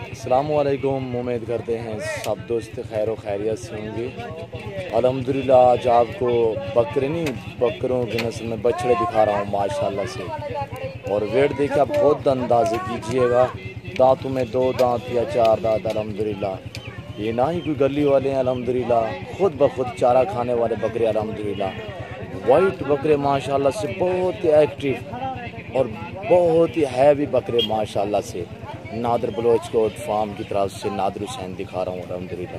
السلام علیکم، امید کرتے ہیں سب دوست خیر و خیریت سے ہوں گے۔ الحمدللہ آج آپ کو بکروں کی نسل میں بچڑے دکھا رہا ہوں ماشاءاللہ سے، اور ویٹ دیکھیں آپ خود اندازے کیجئے گا، دانتوں میں 2 دانت یا 4 دانت الحمدللہ۔ یہ نہ ہی کوئی گلی والے ہیں الحمدللہ، خود بخود چارہ کھانے والے بکرے الحمدللہ۔ وائٹ بکرے ماشاءاللہ سے بہت ہی ایکٹیو اور بہت ہی ہیوی بکرے ماشاءاللہ سے۔ نادر بلوچ کوٹ فارم کی طرف سے نادر حسین دکھا رہا ہوں الحمدللہ۔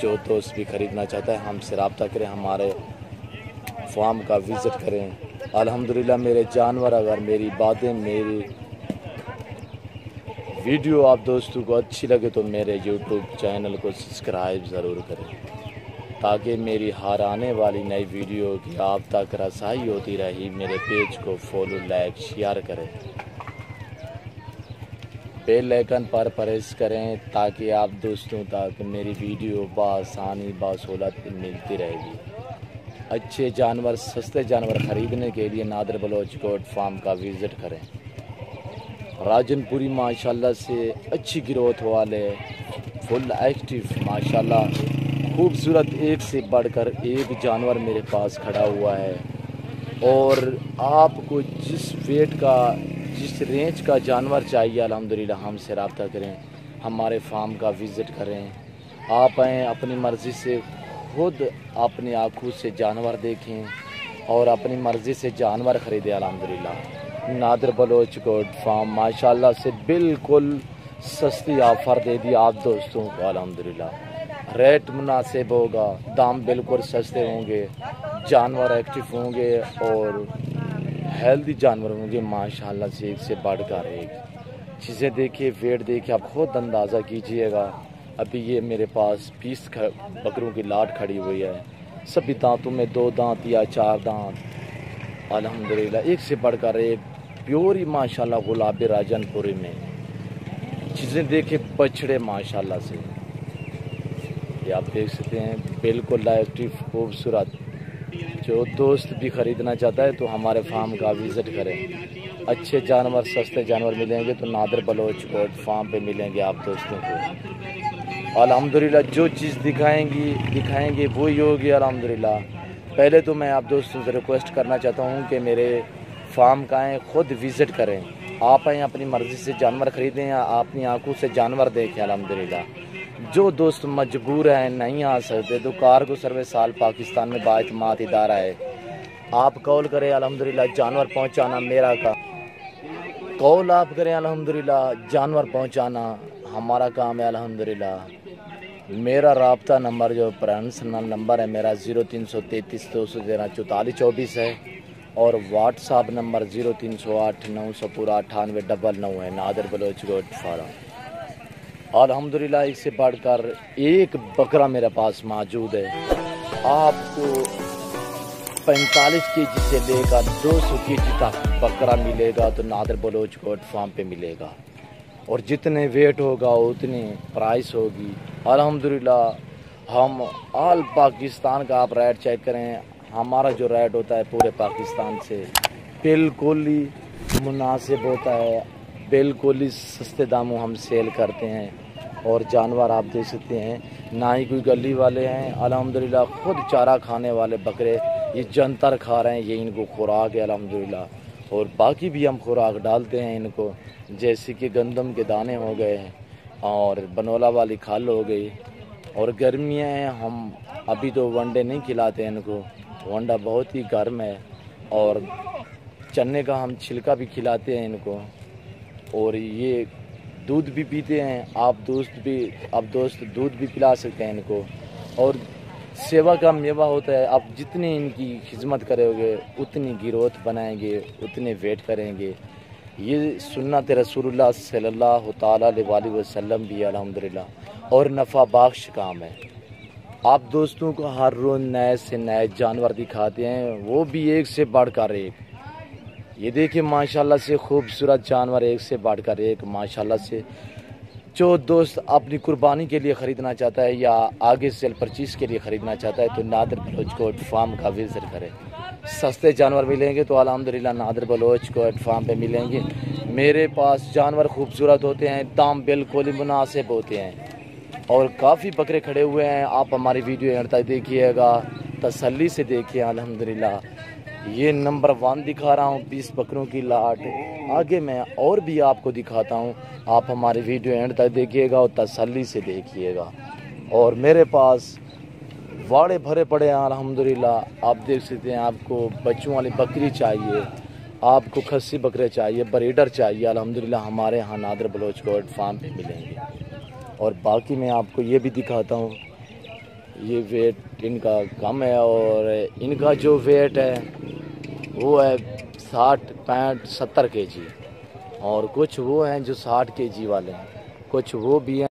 جو دوست بھی خریدنا چاہتا ہے ہم سے رابطہ کریں، ہمارے فارم کا وزٹ کریں الحمدللہ۔ میرے جانور اگر میری باتیں، میری ویڈیو آپ دوستوں کو اچھی لگے تو میرے یوٹیوب چینل کو سبسکرائب ضرور کریں، تاکہ میری ہر آنے والی نئی ویڈیو کی آپ تک رسائی ہوتی رہی۔ میرے پیج کو فالو، لائک، شیئر کریں، بیل آئیکن پر پریس کریں تاکہ آپ دوستوں تک میری ویڈیو بآسانی بسہولت ملتی رہے گی۔ اچھے جانور، سستے جانور خریدنے کے لیے نادر بلوچ کوٹ فارم کا وزٹ کریں۔ راجن پوری ماشاءاللہ سے اچھی گروتھ والے، فل ایکٹیو ماشاءاللہ، خوبصورت، ایک سے بڑھ کر ایک جانور میرے پاس کھڑا ہوا ہے۔ اور آپ کو جس ویٹ کا، جس رینج کا جانور چاہیے الحمدللہ ہم سے رابطہ کریں، ہمارے فارم کا وزٹ کریں۔ آپ آئیں، اپنی مرضی سے خود اپنی آنکھوں سے جانور دیکھیں اور اپنی مرضی سے جانور خریدیں الحمدللہ۔ نادر بلوچ کوٹ فارم ماشاءاللہ سے بالکل سستی آفر دے دی آپ دوستوں کو الحمدللہ۔ ریٹ مناسب ہوگا، دام بالکل سستے ہوں گے، جانور ایکٹیو ہوں گے اور ہیلدی جانور ہوں گے ماشاءاللہ سے، ایک سے بڑھ کر ایک۔ چیزیں دیکھیے، ویٹ دیکھیے، آپ خود اندازہ کیجئے گا۔ ابھی یہ میرے پاس 20 بکروں کی لاٹ کھڑی ہوئی ہے، سبھی دانتوں میں 2 دانت یا 4 دانت الحمدللہ، ایک سے بڑھ کر ایک، پیوری ماشاءاللہ گلابی راجن پوری میں۔ چیزیں دیکھیں، بچڑے ماشاءاللہ سے، یہ آپ دیکھ سکتے ہیں، بالکل ایکٹیو، خوبصورت۔ جو دوست بھی خریدنا چاہتا ہے تو ہمارے فارم کا وزٹ کریں۔ اچھے جانور، سستے جانور ملیں گے تو نادر بلوچ کوٹ فارم پہ ملیں گے آپ دوستوں کو الحمدللہ۔ جو چیز دکھائیں گے وہی ہوگی الحمدللہ۔ پہلے تو میں آپ دوستوں سے ریکویسٹ کرنا چاہتا ہوں کہ میرے فارم کا آئیں، خود وزٹ کریں۔ آپ آئیں، اپنی مرضی سے جانور خریدیں یا اپنی آنکھوں سے جانور دیکھیں الحمدللہ۔ جو دوست مجبور ہیں، نہیں آ سکتے، تو کارگو سروس آل پاکستان میں بااعتماد ادارہ ہے، آپ کال کریں الحمدللہ، جانور پہنچانا میرا کام، کال آپ کریں الحمدللہ، جانور پہنچانا ہمارا کام ہے الحمدللہ۔ میرا رابطہ نمبر جو پرسنل نمبر ہے میرا 0333 213 4424 ہے، اور واٹس ایپ نمبر 0308 900 9899 ہے، نادر بلوچ کوٹ فارم الحمدللہ۔ اس سے بڑھ کر ایک بکرا میرے پاس موجود ہے، آپ کو 45 کے جی سے لے کر 200 کے جی تک بکرا ملے گا تو نادر بلوچ کوٹ فارم پہ ملے گا، اور جتنے ویٹ ہوگا اتنی پرائس ہوگی الحمدللہ۔ ہم آل پاکستان کا آپ ریٹ چیک کریں، ہمارا جو ریٹ ہوتا ہے پورے پاکستان سے بالکل ہی مناسب ہوتا ہے، بالکل ہی سستے داموں ہم سیل کرتے ہیں۔ اور جانور آپ دیکھ سکتے ہیں، نہ ہی کوئی گلی والے ہیں الحمدللہ، خود چارہ کھانے والے بکرے، یہ جنتر کھا رہے ہیں، یہ ان کو خوراک ہے الحمدللہ۔ اور باقی بھی ہم خوراک ڈالتے ہیں ان کو، جیسے کہ گندم کے دانے ہو گئے اور بنولا والی کھال ہو گئی، اور گرمیاں ہیں، ہم ابھی تو ونڈے نہیں کھلاتے ان کو، ونڈا بہت ہی گرم ہے، اور چنے کا ہم چھلکا بھی کھلاتے ہیں ان کو، اور یہ دودھ بھی پیتے ہیں، آپ دوست دودھ بھی پلا سکتے ہیں ان کو۔ اور سیوا کا میوہ ہوتا ہے، آپ جتنی ان کی خدمت کرو گے اتنی گروتھ بنائیں گے، اتنے ویٹ کریں گے۔ یہ سنت رسول اللہ صلی اللہ تعالیٰ علیہ وسلم بھی الحمدللہ، اور نفع بخش کام ہے۔ آپ دوستوں کو ہر روز نئے سے نئے جانور دکھاتے ہیں، وہ بھی ایک سے بڑھ کر ایک۔ یہ دیکھیں ماشاءاللہ سے خوبصورت جانور، ایک سے بڑھ کر ایک ماشاءاللہ سے۔ جو دوست اپنی قربانی کے لیے خریدنا چاہتا ہے یا آگے سیل پرچیز کے لیے خریدنا چاہتا ہے تو نادر بلوچ کوٹ فارم کا وزٹ کرے۔ سستے جانور ملیں گے تو الحمدللہ نادر بلوچ کوٹ فارم پہ ملیں گے۔ میرے پاس جانور خوبصورت ہوتے ہیں، دام بالکل ہی مناسب ہوتے ہیں، اور کافی بکرے کھڑے ہوئے ہیں۔ آپ ہماری ویڈیو اینڈ تک دیکھیے گا، تسلی سے دیکھیے۔ الحمدللہ یہ نمبر 1 دکھا رہا ہوں 20 بکروں کی لاٹ، آگے میں اور بھی آپ کو دکھاتا ہوں۔ آپ ہماری ویڈیو اینڈ تک دیکھیے گا اور تسلی سے دیکھیے گا۔ اور میرے پاس واڑے بھرے پڑے ہیں الحمدللہ، آپ دیکھ سکتے ہیں۔ آپ کو بچوں والی بکری چاہیے، آپ کو کھسی بکرے چاہیے، بریڈر چاہیے، الحمدللہ ہمارے ہاں نادر بلوچ گوٹ فارم پہ ملیں گے۔ اور باقی میں آپ کو یہ بھی دکھاتا ہوں، یہ ویٹ ان کا کم ہے، اور ان کا جو ویٹ ہے وہ ہے 60 65 70 کے جی، اور کچھ وہ ہیں جو 60 کے جی والے ہیں، کچھ وہ بھی ہیں